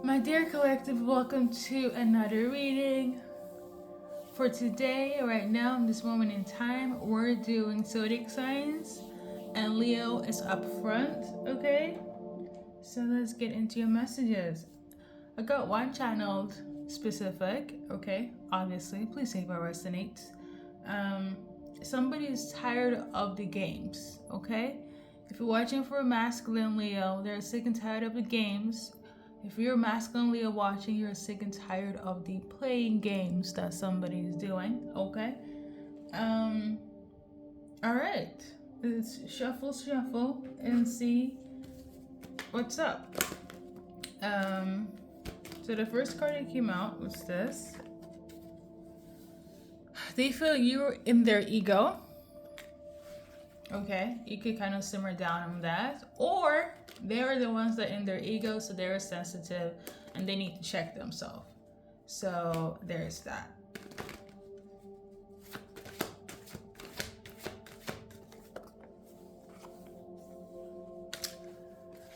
My dear collective, welcome to another reading. For today, right now, in this moment in time, we're doing zodiac signs, and Leo is up front, okay? So let's get into your messages. I got one channeled specific, okay? Obviously, please say if it resonates. Somebody is tired of the games, okay? If you're watching for a masculine Leo, they're sick and tired of the games. If you're a masculine Leo watching, you're sick and tired of the playing games that somebody is doing, okay? Alright. Let's shuffle and see what's up. So the first card that came out was this. They feel you're in their ego. Okay, you could kind of simmer down on that. Or they're the ones that in their ego, so they're sensitive and they need to check themselves. So there's that.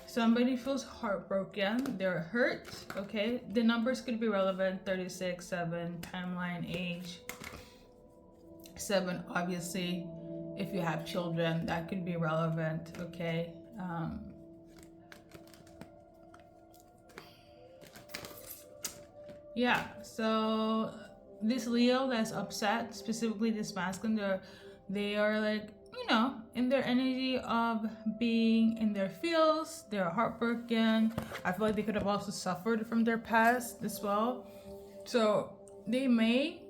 Somebody feels heartbroken. They're hurt. Okay, the numbers could be relevant: 36, 7, timeline, age. 7, obviously. If you have children, that could be relevant, okay? Yeah, so this Leo that's upset, specifically this masculine, they are like, you know, in their energy of being in their feels, they're heartbroken. I feel like they could have also suffered from their past as well. So they may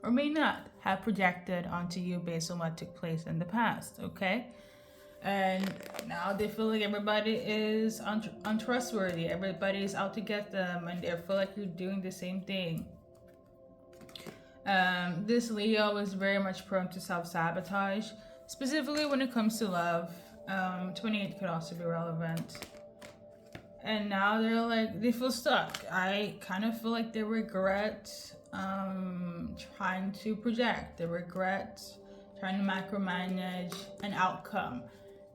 or may not have projected onto you based on what took place in the past, okay? And now they feel like everybody is untrustworthy. Everybody's out to get them, and they feel like you're doing the same thing. This Leo is very much prone to self-sabotage, specifically when it comes to love. 28 could also be relevant. And now they're like, they feel stuck. I kind of feel like they regret trying to project. They regret trying to micromanage an outcome.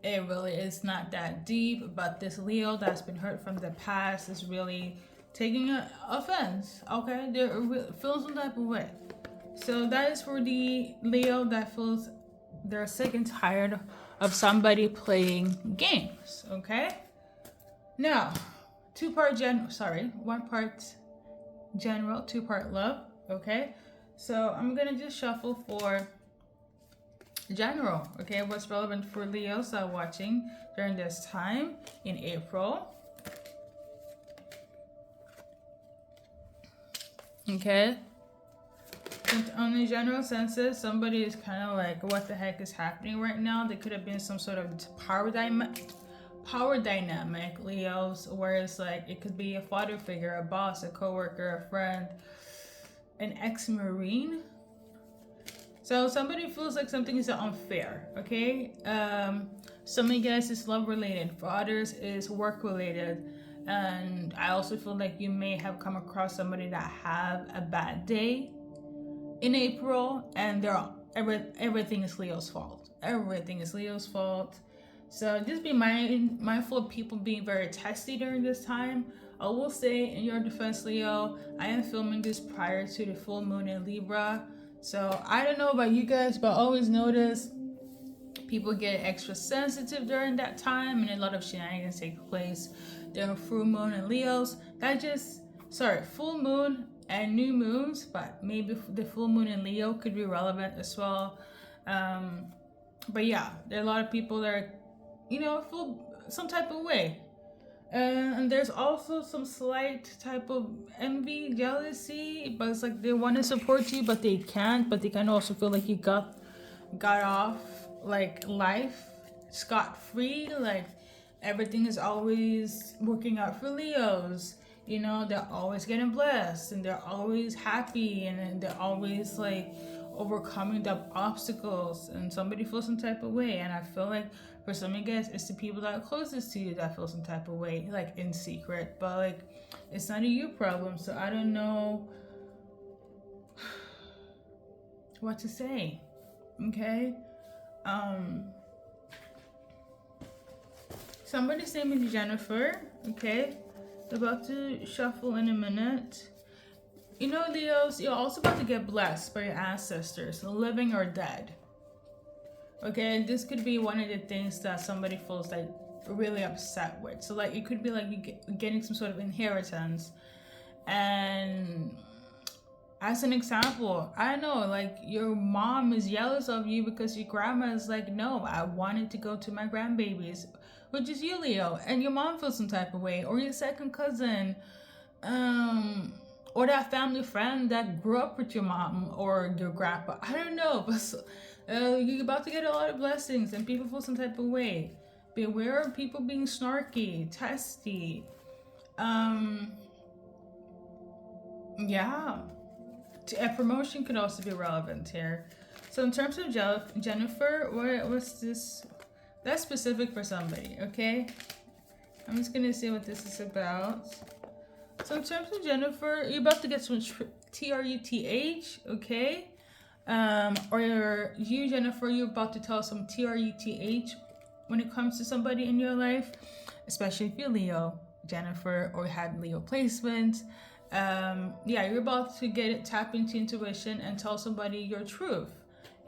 It really is not that deep, but this Leo that's been hurt from the past is really taking offense, okay? They're feeling some type of way. So that is for the Leo that feels they're sick and tired of somebody playing games, okay? Now, one part general, 2-part love, okay? So I'm gonna just shuffle for general, okay? What's relevant for Leos that are watching during this time in April. Okay? And on the general senses, somebody is kind of like, what the heck is happening right now? There could have been some sort of power dynamic, Leos, where it's like it could be a father figure, a boss, a coworker, a friend, an ex-marine. So somebody feels like something is unfair, okay? Some of you guys is love related, for others is work related. And I also feel like you may have come across somebody that have a bad day in April, and everything is Leo's fault. Everything is Leo's fault. So just be mindful of people being very testy during this time. I will say, in your defense, Leo, I am filming this prior to the full moon in Libra. So I don't know about you guys, but I always notice people get extra sensitive during that time, and a lot of shenanigans take place during full moon and Leos. Full moon and new moons, but maybe the full moon in Leo could be relevant as well. But yeah, there are a lot of people that are, feel some type of way. And there's also some slight type of envy, jealousy, but it's like they want to support you, but they can't. But they can also feel like you got off like life scot-free, like everything is always working out for Leos. They're always getting blessed, and they're always happy, and they're always like overcoming the obstacles, and somebody feels some type of way. And I feel like for some of you guys, it's the people that are closest to you that feel some type of way, like in secret, but like it's not a you problem. So I don't know what to say, okay? Somebody's name is Jennifer, okay? About to shuffle in a minute. You know, Leos, you're also about to get blessed by your ancestors, living or dead. Okay, this could be one of the things that somebody feels like really upset with. So like it could be like you getting some sort of inheritance, and as an example, I know like your mom is jealous of you because your grandma is like, no, I wanted to go to my grandbabies, which is you, Leo, and your mom feels some type of way, or your second cousin, or that family friend that grew up with your mom or your grandpa. I don't know, but you're about to get a lot of blessings, and people feel some type of way. Beware of people being snarky, testy. Yeah. A promotion could also be relevant here. So in terms of Jennifer, what's this? That's specific for somebody, okay? I'm just gonna see what this is about. So in terms of Jennifer, you're about to get some TRUTH, okay? Or you, Jennifer, you're about to tell some TRUTH when it comes to somebody in your life, especially if you're Leo, Jennifer, or had Leo placement. Yeah, you're about to tap into intuition and tell somebody your truth,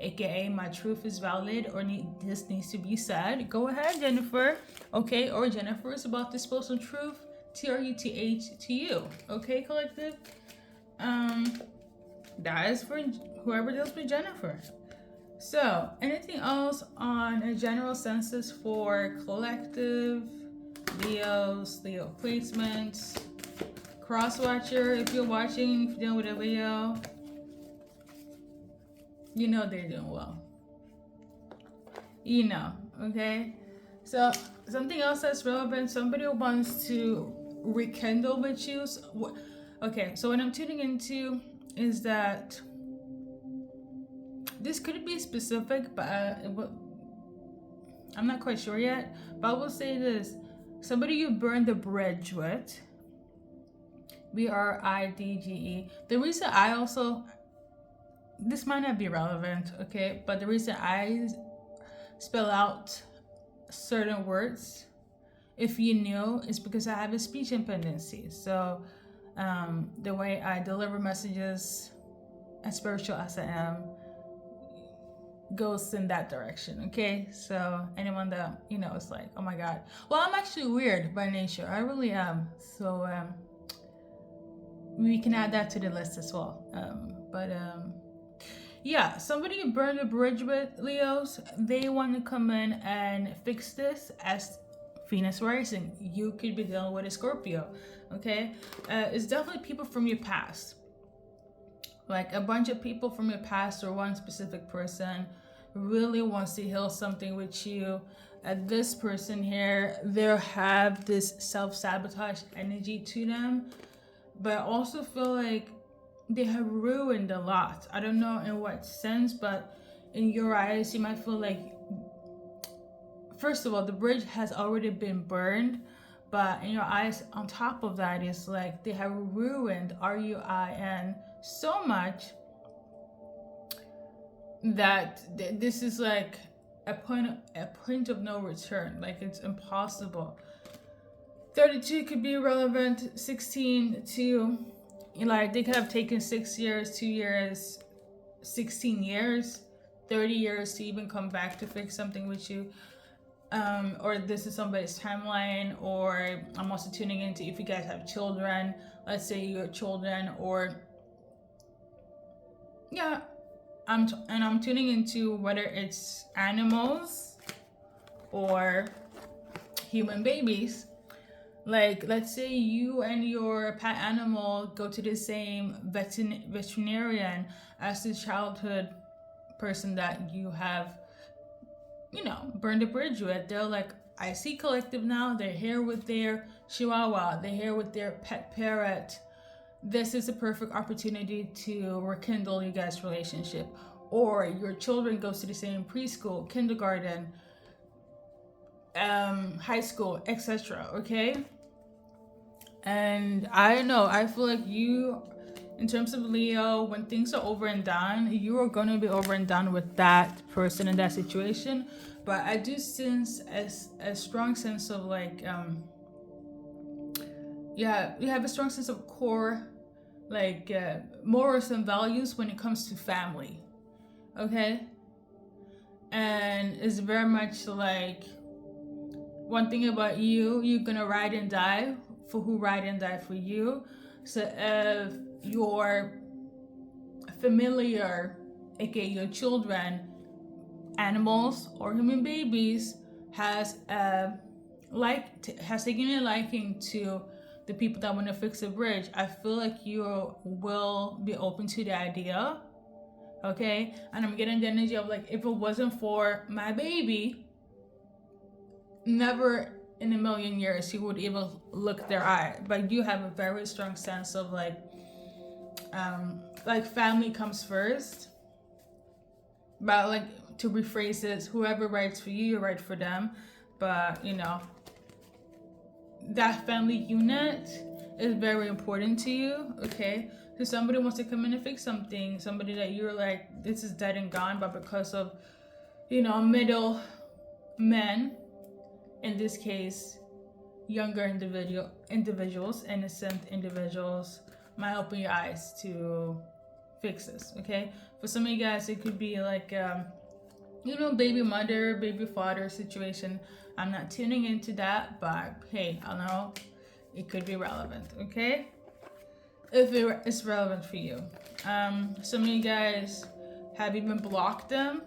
aka my truth is valid, or this needs to be said. Go ahead, Jennifer, okay? Or Jennifer is about to spill some truth, TRUTH, to you, okay, collective? That is for whoever deals with Jennifer. So, anything else on a general census for collective, Leos, Leo placements? Crosswatcher, if you're watching, if you're dealing with a Leo, you know they're doing well. You know, okay? So, something else that's relevant, somebody who wants to rekindle with you. Okay, so what I'm tuning into is that this could be specific, but I'm not quite sure yet. But I will say this: somebody you burned the bridge with. BRIDGE. The reason I also, this might not be relevant, okay, but the reason I spell out certain words, if you knew, is because I have a speech impedancy. So the way I deliver messages, as spiritual as I am, goes in that direction, okay? So anyone that, you know, is like, oh my God. Well, I'm actually weird by nature. I really am. So we can add that to the list as well. Yeah, somebody you burn the bridge with, Leos, they want to come in and fix this as Venus rising. You could be dealing with a Scorpio, okay? It's definitely people from your past. Like a bunch of people from your past, or one specific person really wants to heal something with you. This person here, they have this self-sabotage energy to them, but I also feel like they have ruined a lot. I don't know in what sense, but in your eyes, you might feel like, first of all, the bridge has already been burned, but in your eyes, on top of that, is like they have ruined, RUIN, so much that this is like a point of no return. Like it's impossible. 32 could be relevant. 16 to, like, they could have taken 6 years, 2 years, 16 years, 30 years to even come back to fix something with you. Or this is somebody's timeline. Or I'm also tuning into if you guys have children, let's say your children, or yeah, I'm tuning into whether it's animals or human babies. Like, let's say you and your pet animal go to the same veterinarian as the childhood person that you have, you know, burned a bridge with. They're like, I see collective now. They're here with their chihuahua. They're here with their pet parrot. This is a perfect opportunity to rekindle you guys' relationship. Or your children goes to the same preschool, kindergarten, high school, etc. Okay? And I don't know, I feel like you, in terms of Leo, when things are over and done, you are going to be over and done with that person in that situation. But I do sense a strong sense of like yeah, you have a strong sense of core, like morals and values when it comes to family. Okay, and it's very much like one thing about you, you're gonna ride and die for who ride and die for you. So if your familiar, aka your children, animals or human babies, has has taken a liking to the people that want to fix a bridge, I feel like you will be open to the idea. Okay, and I'm getting the energy of like, if it wasn't for my baby, never in a million years you would even look their eye. But you have a very strong sense of like family comes first. But like, to rephrase this, whoever writes for you, you write for them. But you know, that family unit is very important to you. Okay, so somebody wants to come in and fix something, somebody that you're like, this is dead and gone, but because of, you know, middle men, in this case younger individuals, innocent individuals, might open your eyes to fix this. Okay, for some of you guys it could be like you know, baby mother, baby father situation. I'm not tuning into that, but hey, I know it could be relevant. Okay, if it's relevant for you. Some of you guys have even blocked them,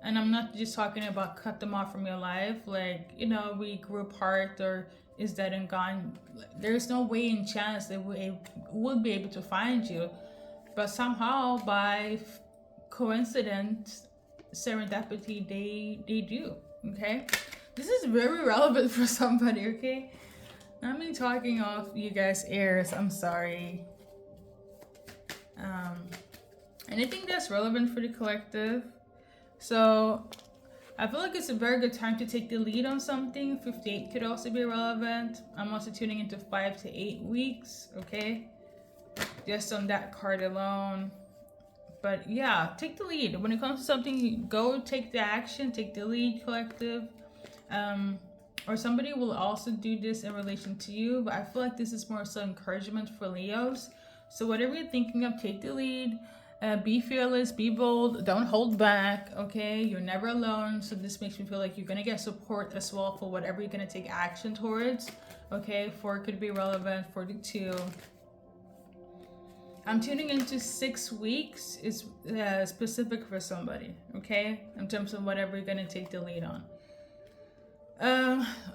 and I'm not just talking about cut them off from your life, like, you know, we grew apart or is dead and gone. There's no way in chance they would be able to find you, but somehow by coincidence, serendipity, they do. Okay, this is very relevant for somebody. Okay, I'm me talking off you guys' ears, I'm sorry. And I think that's relevant for the collective. So I feel like it's a very good time to take the lead on something. 58 could also be relevant. I'm also tuning into 5 to 8 weeks. Okay, just on that card alone. But yeah, take the lead when it comes to something. Go take the action, take the lead, collective. Or somebody will also do this in relation to you, but I feel like this is more so encouragement for Leos. So whatever you're thinking of, take the lead. Be fearless, be bold, don't hold back. Okay, you're never alone. So this makes me feel like you're gonna get support as well for whatever you're gonna take action towards. Okay, 4 could be relevant, 42. I'm tuning into 6 weeks is specific for somebody. Okay, in terms of whatever you're gonna take the lead on.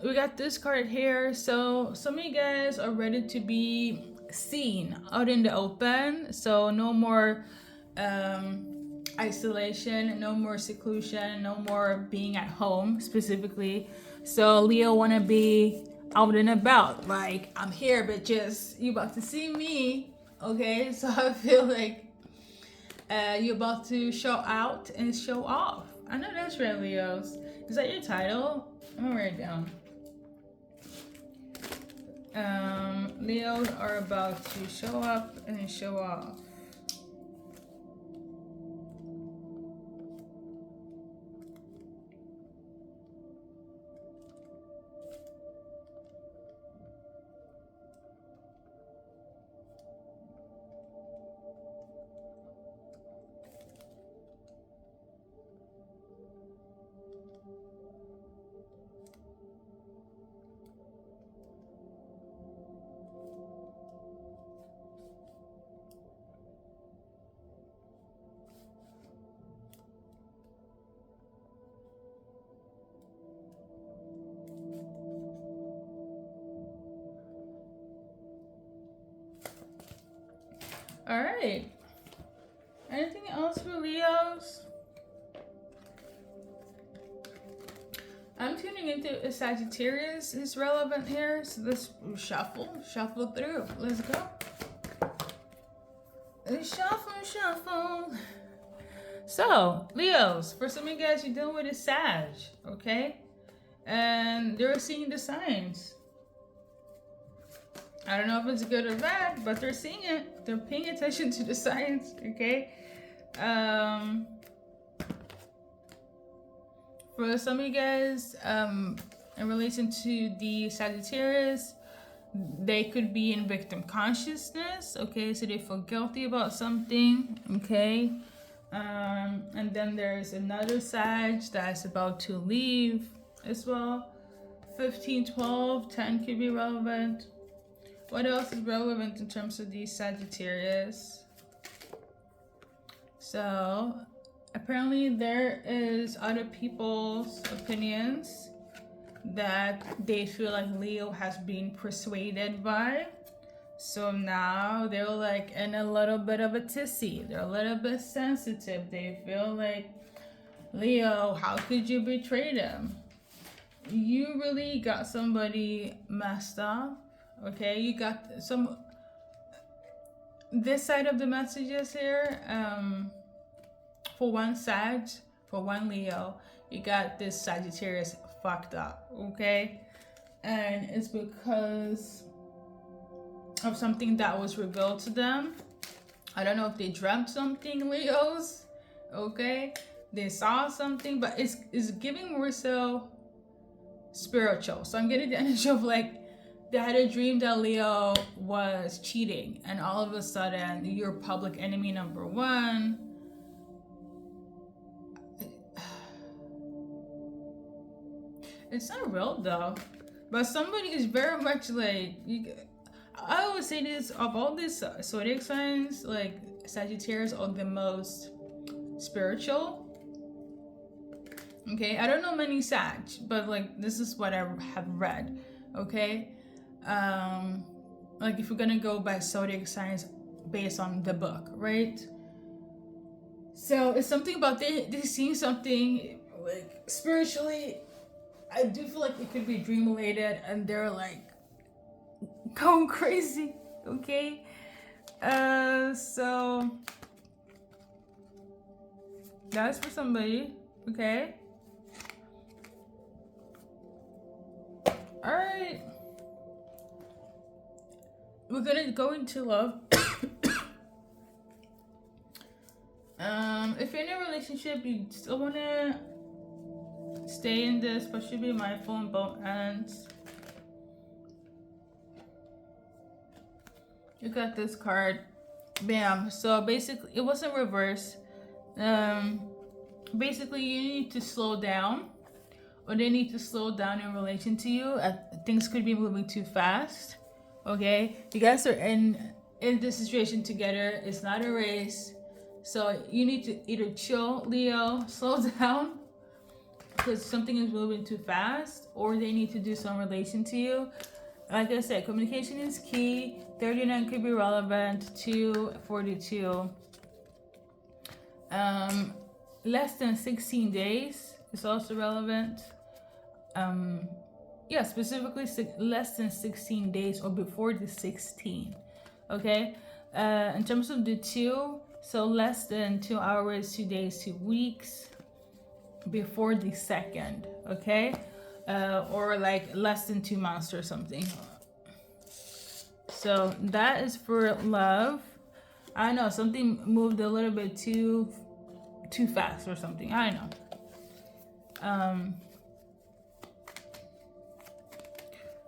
We got this card here. So some of you guys are ready to be seen out in the open. So no more isolation, no more seclusion, no more being at home specifically. So Leo want to be out and about, like, I'm here bitches, you about to see me. Okay, so I feel like you're about to show out and show off. I know that's right, Leos. Is that your title? I'm gonna write it down. Leos are about to show up and show off. All right. Anything else for Leos? I'm tuning into a Sagittarius is relevant here. So let's shuffle through. Let's go. Shuffle. So, Leos, for some of you guys, you're dealing with a Sag, okay? And they're seeing the signs. I don't know if it's good or bad, but they're seeing it. They're paying attention to the signs, okay? For some of you guys, in relation to the Sagittarius, they could be in victim consciousness, okay? So they feel guilty about something, okay? And then there's another Sag that's about to leave as well. 15, 12, 10 could be relevant. What else is relevant in terms of these Sagittarius? So apparently there is other people's opinions that they feel like Leo has been persuaded by. So now they're like in a little bit of a tizzy. They're a little bit sensitive. They feel like, Leo, how could you betray them? You really got somebody messed up, okay? You got some, this side of the messages here, for one Sag, for one Leo, you got this Sagittarius fucked up, okay? And it's because of something that was revealed to them. I don't know if they dreamt something, Leos, okay? They saw something, but it's giving more so spiritual. So I'm getting the energy of like they had a dream that Leo was cheating, and all of a sudden you're public enemy number one. It's not real though, but somebody is very much like, I always say this, of all these zodiac signs, like Sagittarius are the most spiritual. Okay, I don't know many Sag, but like this is what I have read. Okay, like if we're gonna go by zodiac signs based on the book, right? So it's something about they see something like spiritually. I do feel like it could be dream related, and they're like going crazy. Okay, so that's for somebody. Okay. All right, we're gonna go into love. If you're in a relationship, you still wanna stay in this, but should be mindful on both ends. You got this card, bam. So basically, it wasn't reverse. Basically, you need to slow down, or they need to slow down in relation to you. Things could be moving too fast. Okay, you guys are in this situation together. It's not a race, so you need to either chill, Leo, slow down, because something is moving too fast, or they need to do some relation to you. Like I said, communication is key. 39 could be relevant. 242. Less than 16 days is also relevant. Yeah, specifically less than 16 days or before the 16. Okay. In terms of the 2, so less than 2 hours, 2 days, 2 weeks before the 2nd. Okay. Or like less than 2 months or something. So that is for love. I know something moved a little bit too fast or something. I know.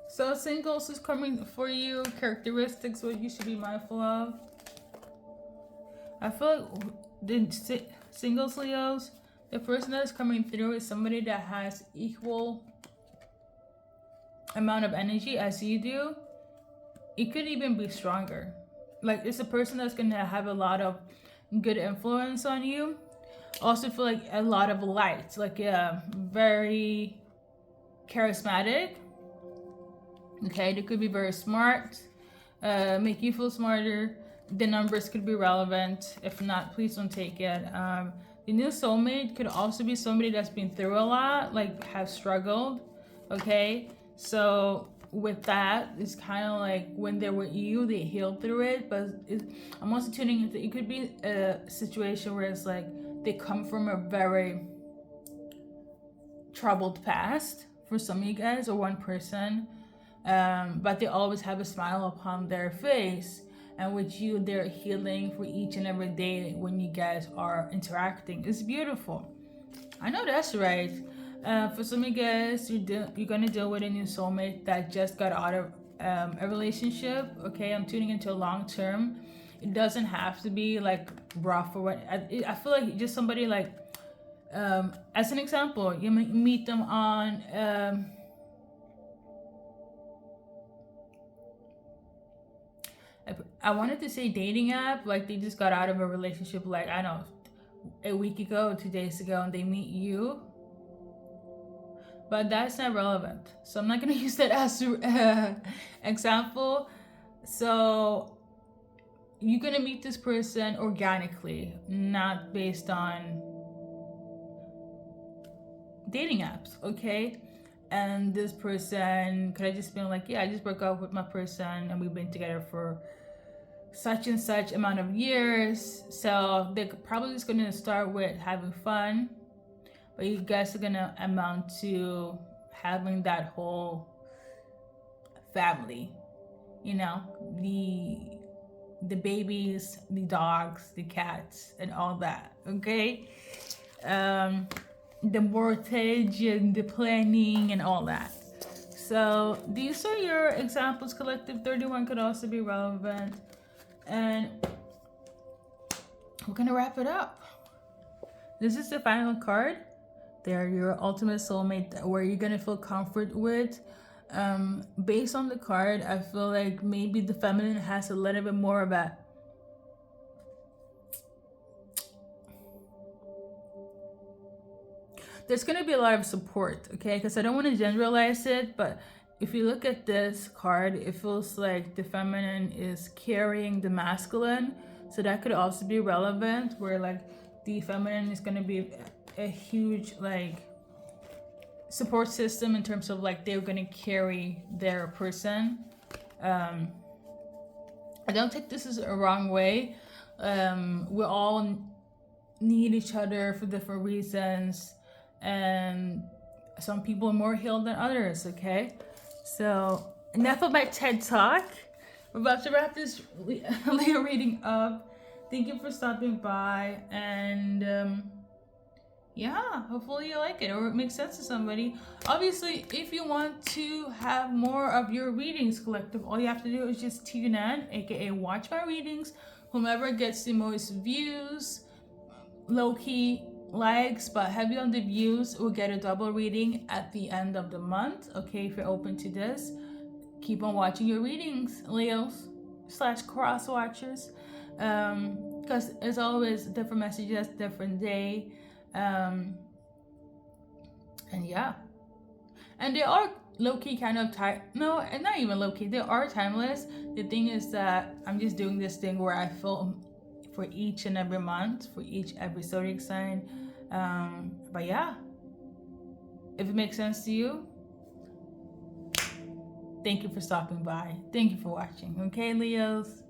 So singles is coming for you. Characteristics, what you should be mindful of. I feel like the singles Leos, the person that is coming through is somebody that has equal amount of energy as you do. It could even be stronger. Like it's a person that's gonna have a lot of good influence on you. Also feel like a lot of light, like very charismatic. Okay, they could be very smart, make you feel smarter. The numbers could be relevant. If not, please don't take it. The new soulmate could also be somebody that's been through a lot, like have struggled. Okay, so with that, it's kind of like when they're with you, they healed through it. But I'm also tuning into, it could be a situation where it's like they come from a very troubled past for some of you guys or one person. But they always have a smile upon their face, and with you they're healing for each and every day when you guys are interacting. It's beautiful. I know that's right. For some of you guys, you're gonna deal with a new soulmate that just got out of a relationship, okay, I'm tuning into a long term. It doesn't have to be like rough or what. I feel like just somebody like, as an example, you meet them on I wanted to say dating app, like they just got out of a relationship, like I don't know, a week ago, 2 days ago, and they meet you. But that's not relevant, so I'm not gonna use that as example. So you're gonna meet this person organically, not based on dating apps, okay? And this person could have just been like, yeah, I just broke up with my person and we've been together for such and such amount of years. So they're probably just gonna start with having fun, but you guys are gonna amount to having that whole family, you know, the babies, the dogs, the cats, and all that, okay? The mortgage and the planning and all that. So these are your examples. Collective 31 could also be relevant. And we're gonna wrap it up. This is the final card. They're your ultimate soulmate, where you're gonna feel comfort with. Based on the card, I feel like maybe the feminine has a little bit more of a there's going to be a lot of support, okay? Because I don't want to generalize it, but if you look at this card, it feels like the feminine is carrying the masculine. So that could also be relevant, where like the feminine is going to be a huge like support system in terms of like they're going to carry their person. I don't take this as a wrong way. We all need each other for different reasons, and some people are more healed than others, okay? So enough of my TED Talk. We're about to wrap this Leo reading up. Thank you for stopping by, and yeah, hopefully you like it or it makes sense to somebody. Obviously, if you want to have more of your readings, collective, all you have to do is just tune in, aka watch my readings. Whomever gets the most views, low-key likes but heavy on the views, will get a double reading at the end of the month, okay? If you're open to this, keep on watching your readings, Leos / cross watchers, because it's always different messages, different day, and yeah, and they are low-key kind of no, not even low-key, they are timeless. The thing is that I'm just doing this thing where I feel for each and every month, for every zodiac sign. But yeah, if it makes sense to you, thank you for stopping by. Thank you for watching. Okay, Leos?